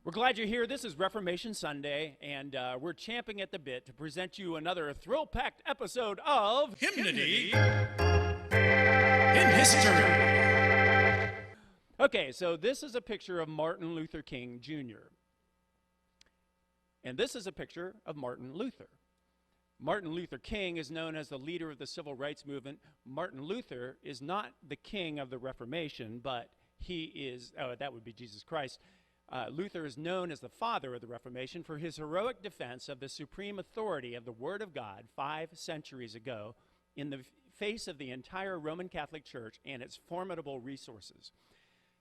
We're glad you're here. This is Reformation Sunday, and we're champing at the bit to present you another thrill-packed episode of Hymnody in History. Okay, so this is a picture of Martin Luther King Jr. And this is a picture of Martin Luther. Martin Luther King is known as the leader of the civil rights movement. Martin Luther is not the king of the Reformation, but he is, that would be Jesus Christ. Luther is known as the father of the Reformation for his heroic defense of the supreme authority of the Word of God 5 centuries ago in the face of the entire Roman Catholic Church and its formidable resources.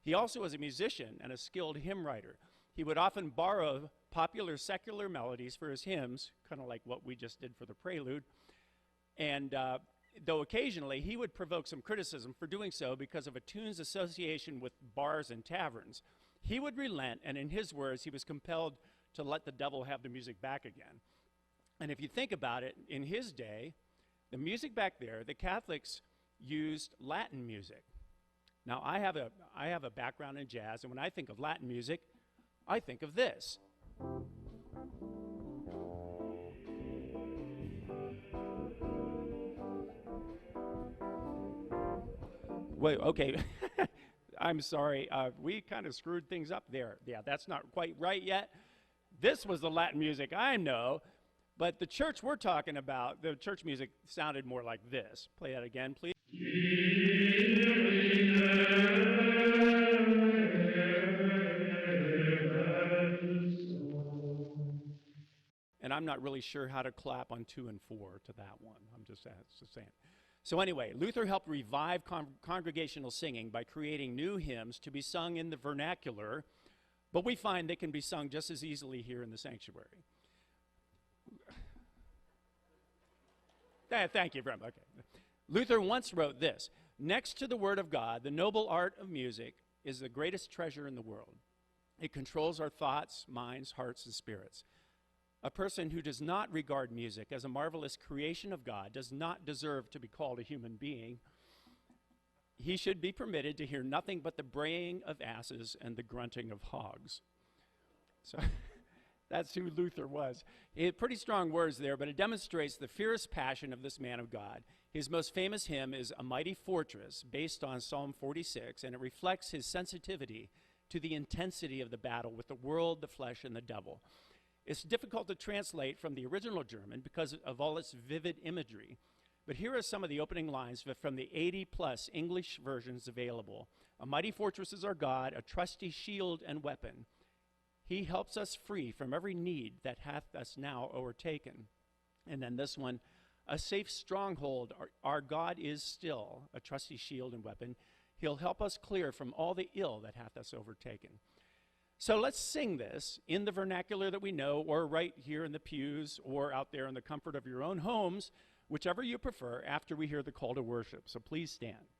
He also was a musician and a skilled hymn writer. He would often borrow popular secular melodies for his hymns, kind of like what we just did for the prelude, and though occasionally he would provoke some criticism for doing so because of a tune's association with bars and taverns. He would relent, and in his words, he was compelled to let the devil have the music back again. And if you think about it, in his day, the music back there, the Catholics used Latin music. Now, I have a background in jazz, and when I think of Latin music, I think of this. Wait, okay. I'm sorry, we kind of screwed things up there. Yeah, that's not quite right yet. This was the Latin music I know, but the church we're talking about, the church music sounded more like this. Play that again, please. And I'm not really sure how to clap on 2 and 4 to that one. I'm just saying. So anyway, Luther helped revive congregational singing by creating new hymns to be sung in the vernacular, but we find they can be sung just as easily here in the sanctuary. Thank you very much. Okay. Luther once wrote this: "Next to the Word of God, the noble art of music is the greatest treasure in the world. It controls our thoughts, minds, hearts, and spirits. A person who does not regard music as a marvelous creation of God does not deserve to be called a human being. He should be permitted to hear nothing but the braying of asses and the grunting of hogs." So that's who Luther was. He had pretty strong words there, but it demonstrates the fierce passion of this man of God. His most famous hymn is "A Mighty Fortress," based on Psalm 46, and it reflects his sensitivity to the intensity of the battle with the world, the flesh, and the devil. It's difficult to translate from the original German because of all its vivid imagery. But here are some of the opening lines from the 80-plus English versions available. "A mighty fortress is our God, a trusty shield and weapon. He helps us free from every need that hath us now overtaken." And then this one, "A safe stronghold, our God is still, a trusty shield and weapon. He'll help us clear from all the ill that hath us overtaken." So let's sing this in the vernacular that we know, or right here in the pews, or out there in the comfort of your own homes, whichever you prefer, after we hear the call to worship. So please stand.